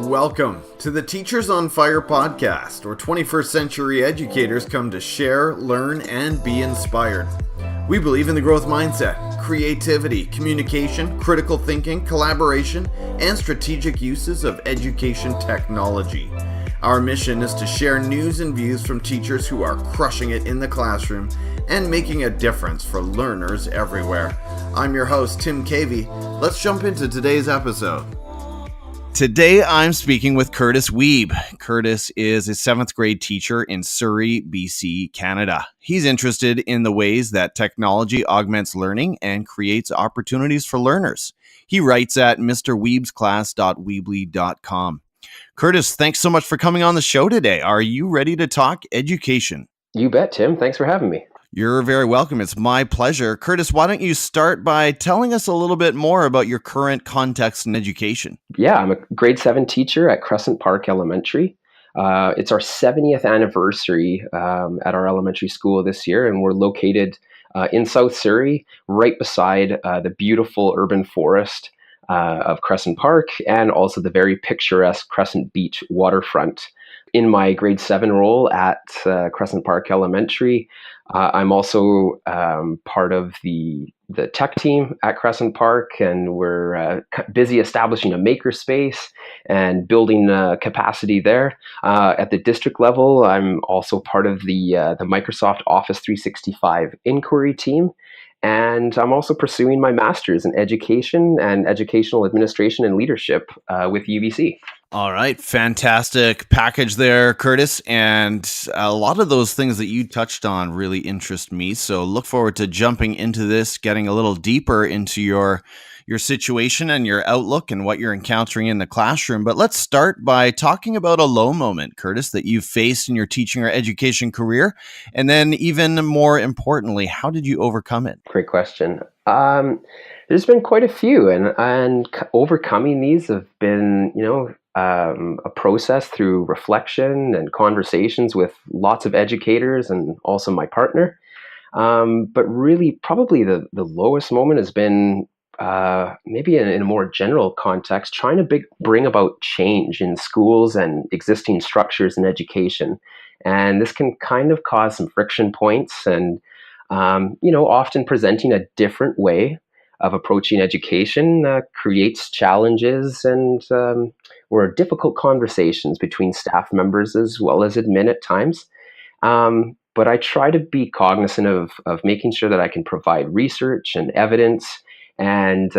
Welcome to the Teachers on Fire podcast, where 21st century educators come to share, learn, and be inspired. We believe in the growth mindset, creativity, communication, critical thinking, collaboration, and strategic uses of education technology. Our mission is to share news and views from teachers who are crushing it in the classroom and making a difference for learners everywhere. I'm your host, Tim Cavey. Let's jump into today's episode. Today, I'm speaking with Curtis Wiebe. Curtis is a 7th grade teacher in Surrey, BC, Canada. He's interested in the ways that technology augments learning and creates opportunities for learners. He writes at mrwiebesclass.weebly.com. Curtis, thanks so much for coming on the show today. Are you ready to talk education? You bet, Tim. Thanks for having me. You're very welcome. It's my pleasure. Curtis, why don't you start by telling us a little bit more about your current context in education? Yeah, I'm a grade 7 teacher at Crescent Park Elementary. It's our 70th anniversary at our elementary school this year, and we're located in South Surrey, right beside the beautiful urban forest of Crescent Park and also the very picturesque Crescent Beach waterfront. In my grade 7 role at Crescent Park Elementary, I'm also part of the tech team at Crescent Park, and we're busy establishing a makerspace and building capacity there. At the district level, I'm also part of the Microsoft Office 365 inquiry team. And I'm also pursuing my master's in education and educational administration and leadership with UBC. All right. Fantastic package there, Curtis. And a lot of those things that you touched on really interest me. So look forward to jumping into this, getting a little deeper into your situation and your outlook and what you're encountering in the classroom. But let's start by talking about a low moment, Curtis, that you've faced in your teaching or education career. And then even more importantly, how did you overcome it? Great question. There's been quite a few, and overcoming these have been, a process through reflection and conversations with lots of educators and also my partner. But really, probably the lowest moment has been maybe in a more general context, trying to bring about change in schools and existing structures in education. And this can kind of cause some friction points and, often presenting a different way of approaching education creates challenges and or difficult conversations between staff members as well as admin at times. But I try to be cognizant of making sure that I can provide research and evidence and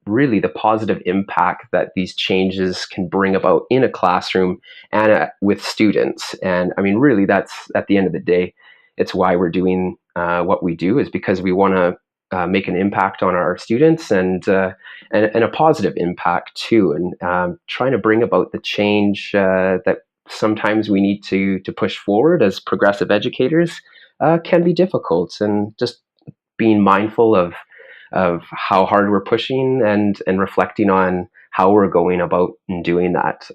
really the positive impact that these changes can bring about in a classroom and with students. And I mean, really, that's at the end of the day, it's why we're doing what we do, is because we want to make an impact on our students and a positive impact too, and trying to bring about the change that sometimes we need to push forward as progressive educators can be difficult, and just being mindful of how hard we're pushing and reflecting on how we're going about doing that.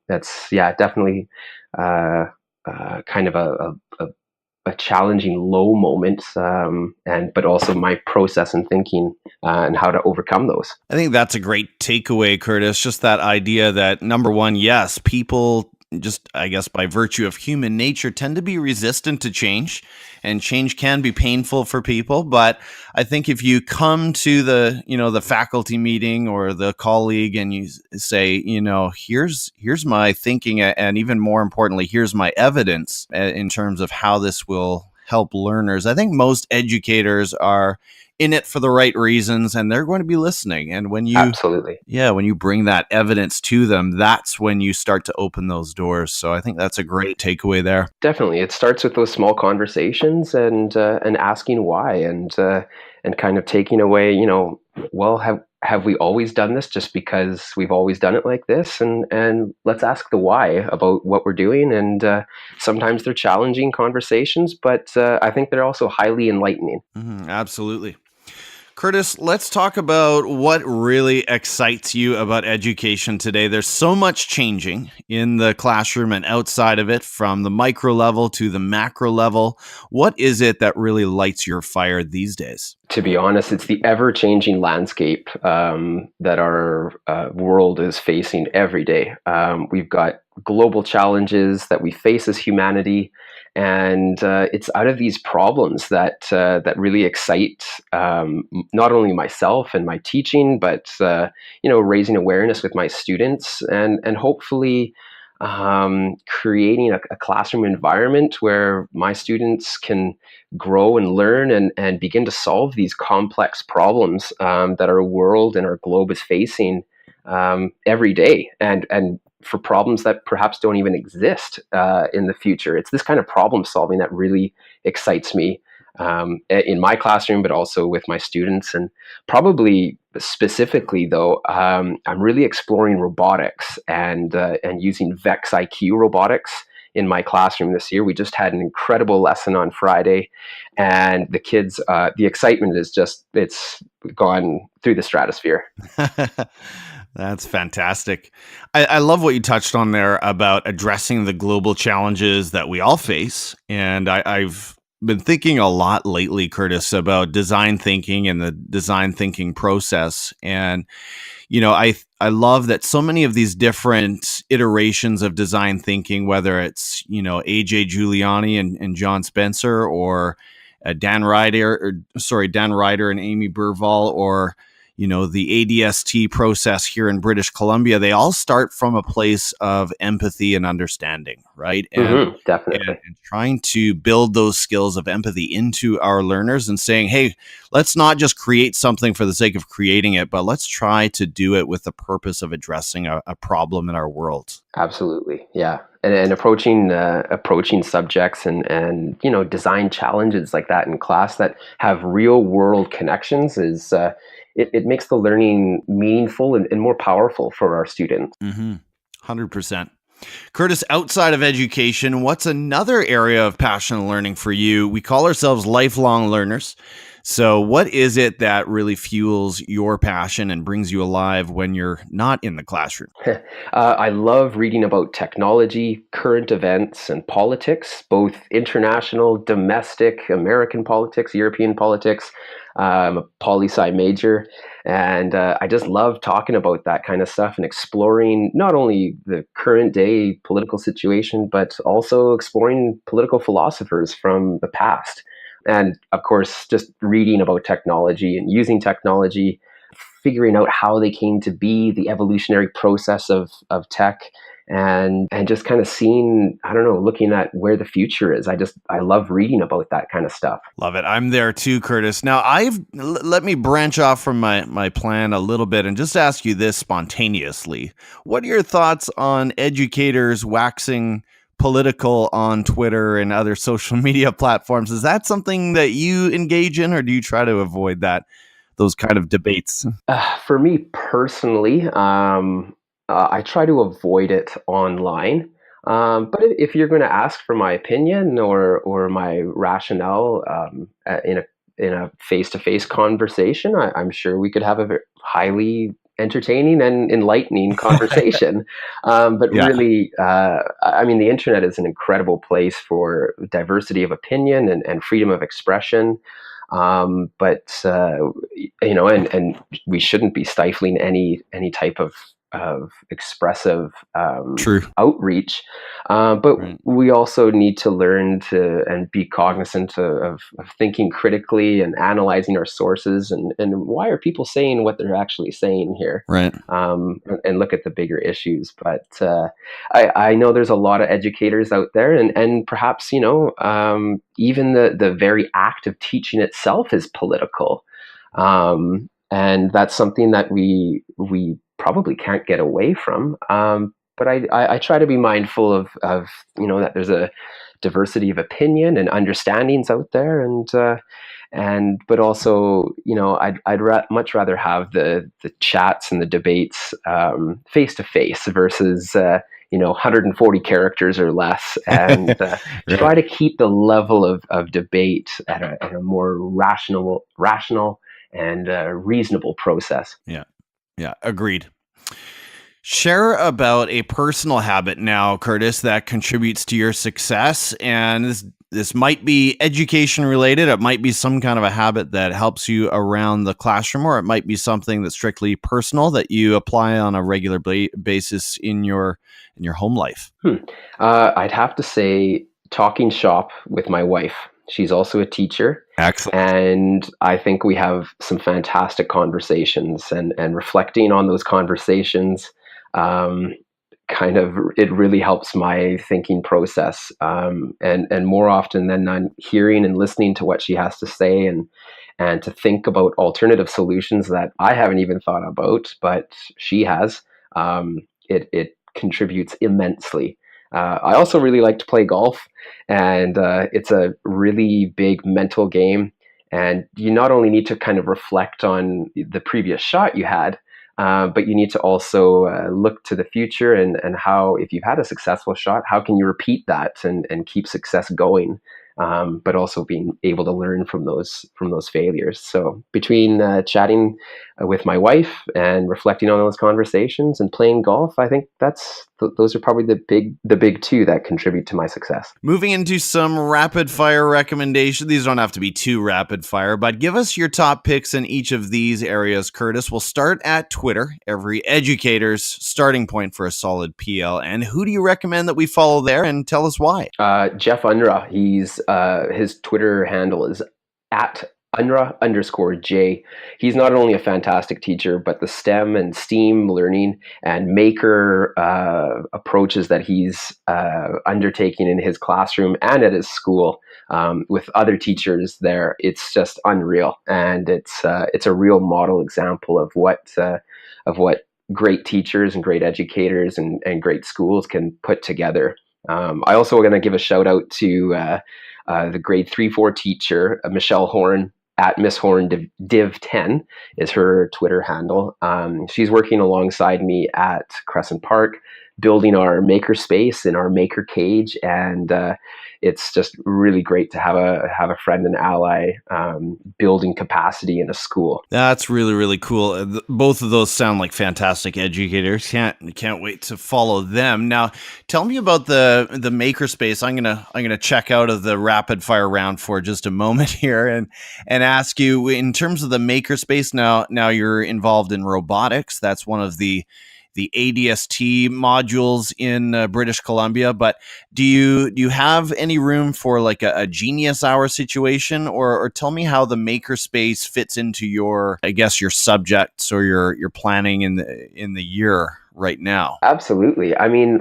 That's definitely kind of a challenging low moment, but also my process and thinking and how to overcome those. I think that's a great takeaway, Curtis. Just that idea that, number one, yes, people just, I guess, by virtue of human nature, tend to be resistant to change, and change can be painful for people. But I think if you come to the faculty meeting or the colleague and you say, here's my thinking, and even more importantly, here's my evidence in terms of how this will help learners. I think most educators are in it for the right reasons, and they're going to be listening. And when you Absolutely. when you bring that evidence to them, that's when you start to open those doors. So I think that's a great takeaway there. Definitely. It starts with those small conversations and asking why, and kind of taking away, have we always done this just because we've always done it like this? And let's ask the why about what we're doing. And sometimes they're challenging conversations, but I think they're also highly enlightening. Absolutely. Curtis, let's talk about what really excites you about education today. There's so much changing in the classroom and outside of it, from the micro level to the macro level. What is it that really lights your fire these days? To be honest, it's the ever-changing landscape that our world is facing every day. We've got global challenges that we face as humanity, and it's out of these problems that really excite not only myself and my teaching, but raising awareness with my students, and hopefully creating a classroom environment where my students can grow and learn and begin to solve these complex problems that our world and our globe is facing every day, and for problems that perhaps don't even exist in the future. It's this kind of problem solving that really excites me in my classroom, but also with my students. And probably specifically, though, I'm really exploring robotics and using VEX IQ Robotics in my classroom this year. We just had an incredible lesson on Friday, and the kids, the excitement is it's gone through the stratosphere. That's fantastic. I love what you touched on there about addressing the global challenges that we all face. And I've been thinking a lot lately, Curtis, about design thinking and the design thinking process. And I love that so many of these different iterations of design thinking, whether it's, AJ Giuliani and John Spencer, or Dan Ryder and Amy Burvall, or, the ADST process here in British Columbia, they all start from a place of empathy and understanding, right? Definitely. And trying to build those skills of empathy into our learners and saying, hey, let's not just create something for the sake of creating it, but let's try to do it with the purpose of addressing a problem in our world. Absolutely. Yeah. And approaching subjects and design challenges like that in class that have real world connections is it makes the learning meaningful and more powerful for our students. 100%. Curtis, outside of education, what's another area of passion and learning for you? We call ourselves lifelong learners. So what is it that really fuels your passion and brings you alive when you're not in the classroom? I love reading about technology, current events, and politics, both international, domestic, American politics, European politics. I'm a poli-sci major, and I just love talking about that kind of stuff and exploring not only the current day political situation, but also exploring political philosophers from the past. And of course, just reading about technology and using technology, figuring out how they came to be, the evolutionary process of tech, and just kind of seeing, looking at where the future is. I love reading about that kind of stuff. Love it. I'm there too, Curtis. Now, let me branch off from my plan a little bit and just ask you this spontaneously. What are your thoughts on educators waxing political on Twitter and other social media platforms? Is that something that you engage in, or do you try to avoid those kind of debates? For me personally, I try to avoid it online. But if you're going to ask for my opinion or my rationale in a face-to-face conversation, I'm sure we could have a highly entertaining and enlightening conversation. But Yeah. really, the internet is an incredible place for diversity of opinion and freedom of expression. And we shouldn't be stifling any type of expressive True. outreach. But Right. we also need to learn to and be cognizant of thinking critically and analyzing our sources and why are people saying what they're actually saying here, Right. and look at the bigger issues. But I know there's a lot of educators out there, and perhaps even the very act of teaching itself is political, and that's something that we probably can't get away from. But I try to be mindful of that there's a diversity of opinion and understandings out there, and but also I'd much rather have the chats and the debates face to face versus 140 characters or less, and Right. try to keep the level of debate at a more rational and reasonable process. Yeah, agreed. Share about a personal habit now, Curtis, that contributes to your success. And this might be education related. It might be some kind of a habit that helps you around the classroom, or it might be something that's strictly personal that you apply on a regular basis in your home life. I'd have to say talking shop with my wife. She's also a teacher. Excellent. And I think we have some fantastic conversations, and reflecting on those conversations it really helps my thinking process. And more often than not, hearing and listening to what she has to say, and to think about alternative solutions that I haven't even thought about, but she has. It contributes immensely. I also really like to play golf, and it's a really big mental game. And you not only need to kind of reflect on the previous shot you had, but you need to also look to the future, and how, if you've had a successful shot, how can you repeat that and keep success going? But also being able to learn from those failures. So between chatting with my wife and reflecting on those conversations and playing golf, I think those are probably the big two that contribute to my success. Moving into some rapid fire recommendations. These don't have to be too rapid fire, but give us your top picks in each of these areas, Curtis. We'll start at Twitter, every educator's starting point for a solid PL. And who do you recommend that we follow there, and tell us why? Jeff Unruh. His Twitter handle is at Unruh_J. He's not only a fantastic teacher, but the STEM and STEAM learning and maker approaches that he's undertaking in his classroom and at his school with other teachers there, it's just unreal. And it's a real model example of what great teachers and great educators and great schools can put together. I also want to give a shout out to the grade 3-4 teacher, Michelle Horn, at Miss Horn Div 10 is her Twitter handle. She's working alongside me at Crescent Park, building our maker space in our maker cage, and it's just really great to have a friend and ally building capacity in a school. That's really, really cool. Both of those sound like fantastic educators. Can't wait to follow them. Now, tell me about the makerspace. I'm gonna check out of the rapid fire round for just a moment here, and ask you, in terms of the makerspace. Now you're involved in robotics. That's one of the ADST modules in British Columbia, but do you have any room for like a genius hour situation, or tell me how the makerspace fits into your subjects or your planning in the year right now? Absolutely. I mean,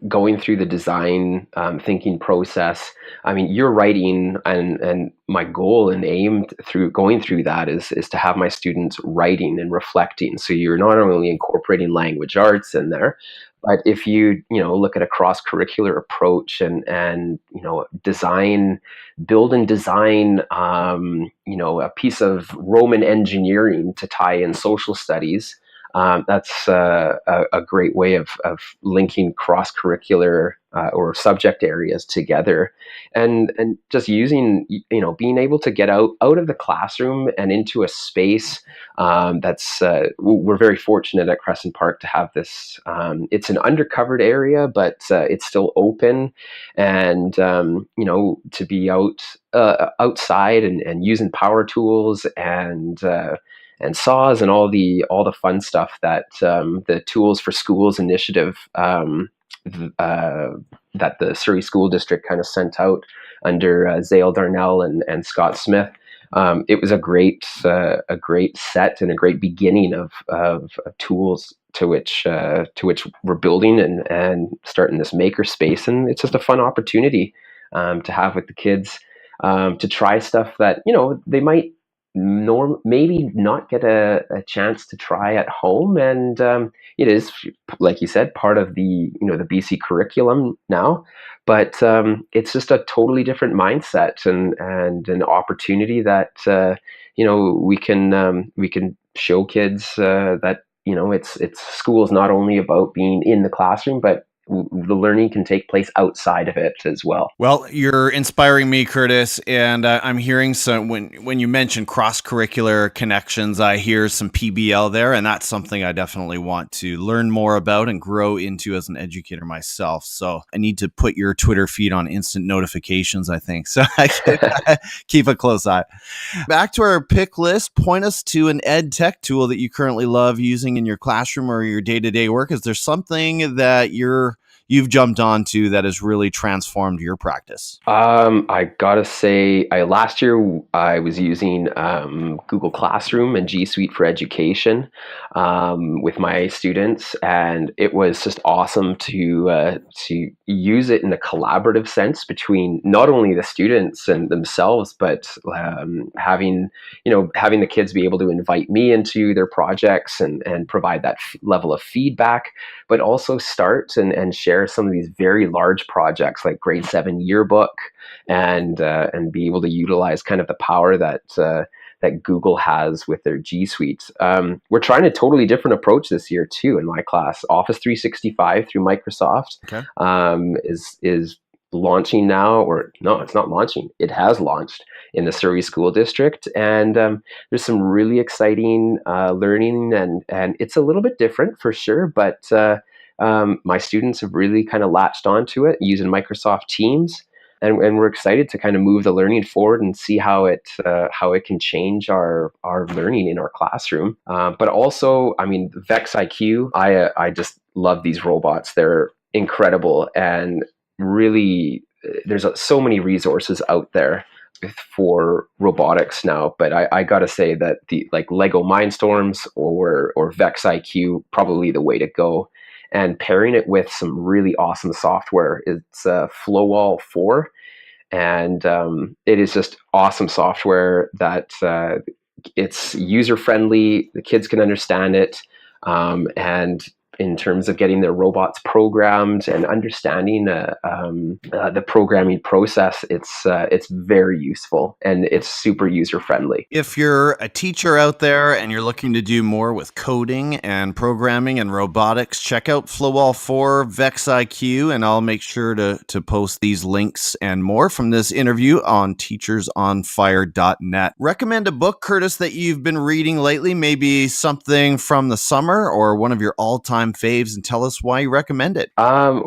going through the design thinking process, I mean, you're writing, and my goal and aim through going through that is to have my students writing and reflecting. So you're not only incorporating language arts in there, but if you look at a cross-curricular approach and build and design a piece of Roman engineering to tie in social studies. That's a great way of linking cross-curricular or subject areas together, and just using, being able to get out of the classroom and into a space that's we're very fortunate at Crescent Park to have this. It's an undercovered area, but it's still open, and to be outside and using power tools and saws and all the fun stuff that the Tools for Schools initiative that the Surrey School District kind of sent out under Zale Darnell and Scott Smith. It was a great set and a great beginning of tools to which we're building and starting this maker space, and it's just a fun opportunity to have with the kids to try stuff that they might maybe not get a chance to try at home, and it is, like you said, part of the the BC curriculum now, but it's just a totally different mindset and an opportunity that we can show kids that it's school is not only about being in the classroom, but the learning can take place outside of it as well. Well, you're inspiring me, Curtis, and I'm hearing some when you mention cross-curricular connections, I hear some PBL there, and that's something I definitely want to learn more about and grow into as an educator myself. So I need to put your Twitter feed on instant notifications, I think, so I can keep a close eye. Back to our pick list, point us to an EdTech tool that you currently love using in your classroom or your day-to-day work. Is there something that you've jumped onto that has really transformed your practice? I gotta say, last year I was using Google Classroom and G Suite for Education with my students, and it was just awesome to use it in a collaborative sense between not only the students and themselves, but having the kids be able to invite me into their projects and provide that level of feedback, but also start and share some of these very large projects like grade 7 yearbook and be able to utilize kind of the power that Google has with their G Suite. We're trying a totally different approach this year too in my class. Office 365 through Microsoft is launching now, or no, it's not launching. It has launched in the Surrey School District, and there's some really exciting learning, and it's a little bit different for sure, but my students have really kind of latched onto it using Microsoft Teams, and we're excited to kind of move the learning forward and see how it can change our learning in our classroom. But also, I mean, VEX IQ, I just love these robots. They're incredible, and really, there's so many resources out there for robotics now, but I gotta say that the like Lego Mindstorms or VEX IQ probably the way to go. And pairing it with some really awesome software. It's Flowall 4, and it is just awesome software that it's user-friendly, the kids can understand it, and in terms of getting their robots programmed and understanding the programming process, it's very useful and it's super user friendly. If you're a teacher out there and you're looking to do more with coding and programming and robotics, check out Flowall 4, VEX IQ, and I'll make sure to post these links and more from this interview on teachersonfire.net. Recommend a book, Curtis, that you've been reading lately, maybe something from the summer or one of your all-time faves, and tell us why you recommend it.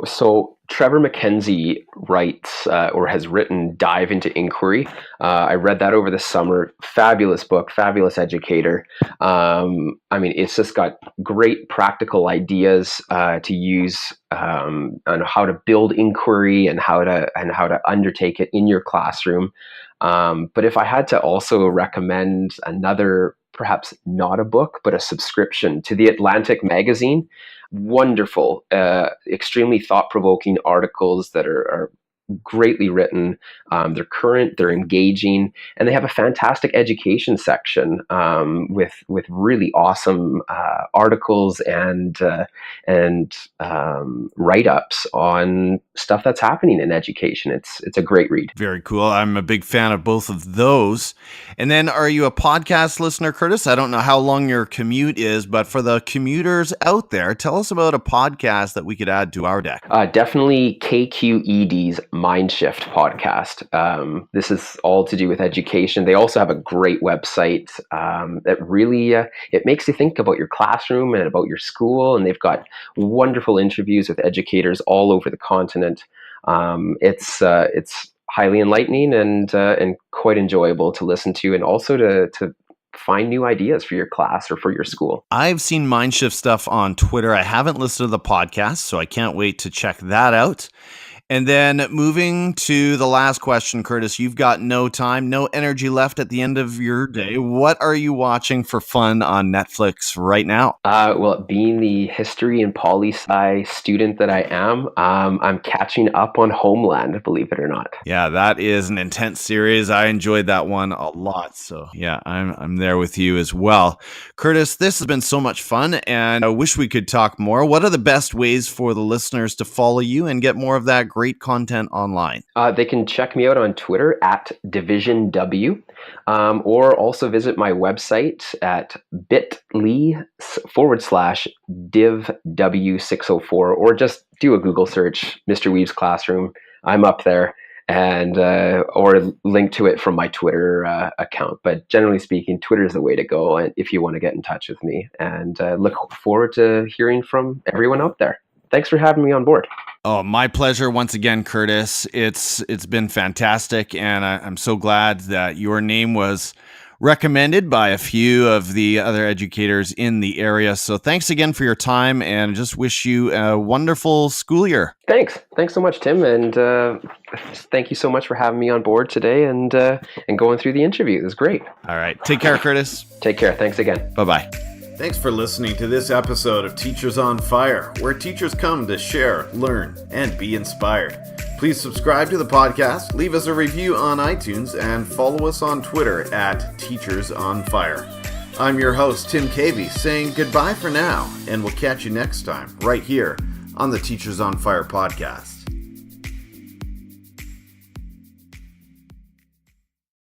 So Trevor MacKenzie writes or has written Dive into Inquiry. I read that over the summer. Fabulous book, fabulous educator. I mean, it's just got great practical ideas to use on how to build inquiry and how to undertake it in your classroom. But if I had to also recommend another, perhaps not a book, but a subscription to the Atlantic magazine, wonderful, extremely thought-provoking articles that are greatly written. They're current, they're engaging, and they have a fantastic education section with really awesome articles and write-ups on stuff that's happening in education. It's a great read. Very cool. I'm a big fan of both of those. And then, are you a podcast listener, Curtis? I don't know how long your commute is, but for the commuters out there, tell us about a podcast that we could add to our deck. Definitely KQED's MindShift podcast. This is all to do with education. They also have a great website that really it makes you think about your classroom and about your school, and they've got wonderful interviews with educators all over the continent. It's highly enlightening and quite enjoyable to listen to, and also to find new ideas for your class or for your school. I've seen MindShift stuff on Twitter. I haven't listened to the podcast, so I can't wait to check that out. And then moving to the last question, Curtis, you've got no time, no energy left at the end of your day. What are you watching for fun on Netflix right now? Well, being the history and poli-sci student that I am, I'm catching up on Homeland, believe it or not. Yeah, that is an intense series. I enjoyed that one a lot. So yeah, I'm there with you as well. Curtis, this has been so much fun, and I wish we could talk more. What are the best ways for the listeners to follow you and get more of that great content online? They can check me out on Twitter at DivisionW, or also visit my website at bit.ly/divw604, or just do a Google search, Mr. Wiebe's Classroom. I'm up there, and or link to it from my Twitter account. But generally speaking, Twitter is the way to go, and if you want to get in touch with me. And look forward to hearing from everyone out there. Thanks for having me on board. Oh, my pleasure once again, Curtis. It's been fantastic, and I'm so glad that your name was recommended by a few of the other educators in the area. So thanks again for your time, and just wish you a wonderful school year. Thanks so much, Tim, and thank you so much for having me on board today and going through the interview. It was great. All right, take care, Curtis. Take care. Thanks again. Bye-bye. Thanks for listening to this episode of Teachers on Fire, where teachers come to share, learn, and be inspired. Please subscribe to the podcast, leave us a review on iTunes, and follow us on Twitter at Teachers on Fire. I'm your host, Tim Cavey, saying goodbye for now, and we'll catch you next time, right here on the Teachers on Fire podcast.